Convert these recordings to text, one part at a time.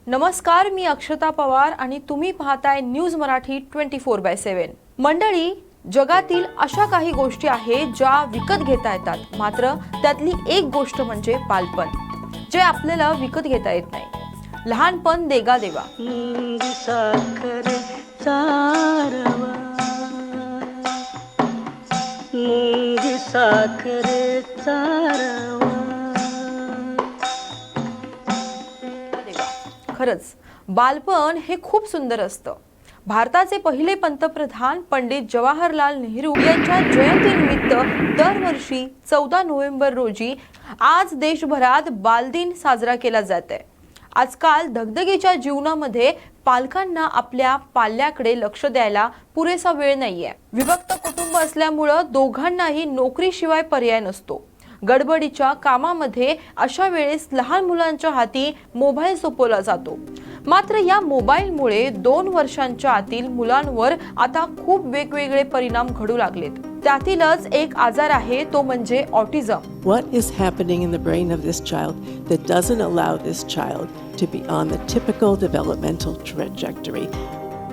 नमस्कार, मी अक्षता पवार आणि तुम्ही पाहताय न्यूज मराठी 24/7। मंडळी, जगातील अशा काही गोष्टी आहेत ज्या विकत घेता येतात, मात्र त्यातली एक गोष्ट म्हणजे बालपण, जे आपल्याला विकत घेता येत नाही। लहानपण देगा देवा। खरंच बालपण हे खूप सुंदर असतं। भारताचे पहिले पंतप्रधान पंडित जवाहरलाल नेहरू यांच्या जयंतीनिमित्त दरवर्षी 14 नोव्हेंबर रोजी आज देशभरात बालदिन साजरा केला जातोय। आजकाल धगधगीच्या जीवनामध्ये पालकांना आपल्या पाल्याकडे लक्ष द्यायला पुरेसा वेळ नाहीये। विभक्त कुटुंब असल्यामुळे दोघांनाही नोकरीशिवाय पर्याय नसतो। गडबडीच्या कामामध्ये अशा वेळेस लहान मुलांच्या हाती मोबाईल सोपवला जातो। मात्र या मोबाईलमुळे 2 वर्षांच्या आतील मुलांवर आता खूप वेगवेगळे परिणाम घडू लागलेत। त्यातीलच एक आजार आहे, तो म्हणजे autism. What is happening in the brain of this child that doesn't allow this child to be on the typical developmental trajectory?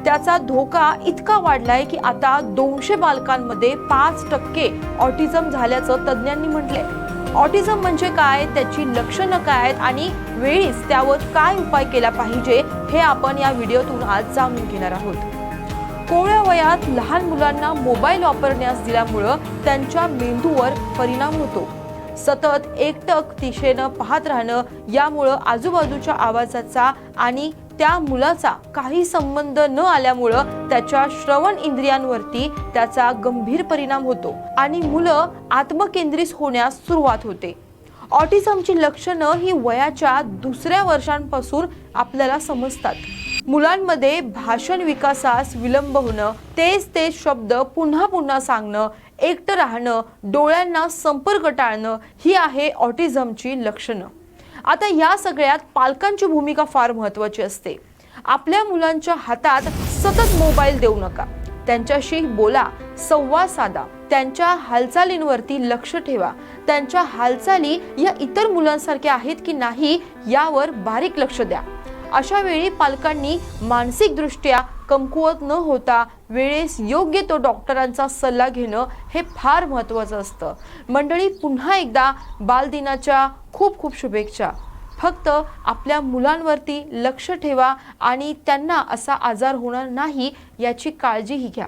त्याचा धोका इतका वाढलाय की आता 200 बालकांमध्ये 5% ऑटिझम झाल्याचं तज्ञांनी म्हटलंय। ऑटिझम म्हणजे काय, त्याची लक्षणं काय आहेत आणि वेळीच त्यावर काय उपाय केला पाहिजे, हे आपण या व्हिडिओतून आज जाणून घेणार आहोत। कोवळ्या वयात लहान मुलांना मोबाईल वापरण्यास दिल्यामुळे त्यांच्या मेंदूवर परिणाम होतो। सतत एकटक दिशेनं पाहत राहणं, यामुळे आजूबाजूच्या आवाजाचा आणि त्या मुलाचा काही संबंध न आल्यामुळे त्याच्या श्रवण इंद्रियांवरती त्याचा गंभीर परिणाम होतो आणि मुलं आत्मकेंद्रित होण्यास सुरुवात होते। ऑटिझमची लक्षणं ही वयाच्या 2ऱ्या वर्षांपासून आपल्याला समजतात। मुलांमध्ये भाषण विकासास विलंब होणं, तेच शब्द पुन्हा पुन्हा सांगणं, एकटं राहणं, डोळ्यांना संपर्क टाळणं ही आहे ऑटिझमची लक्षणं। आता या सगळ्यात पालकांची भूमिका फार महत्त्वाची असते। आपल्या मुलांच्या हातात सतत मोबाईल देऊ नका। त्यांच्याशी बोला, संवाद साधा, त्यांच्या हालचालींवरती लक्ष ठेवा। त्यांच्या हालचाली या इतर मुलांसारख्या आहेत की नाही यावर बारीक लक्ष द्या। अशा वेळी पालकांनी मानसिकदृष्ट्या कमकुवत न होता वेळेस योग्य तो डॉक्टरांचा सल्ला घेणं हे फार महत्त्वाचं असतं। मंडळी, पुन्हा एकदा बालदिनाच्या खूप खूप शुभेच्छा। फक्त आपल्या मुलांवरती लक्ष ठेवा आणि त्यांना असा आजार होणार नाही याची काळजीही घ्या।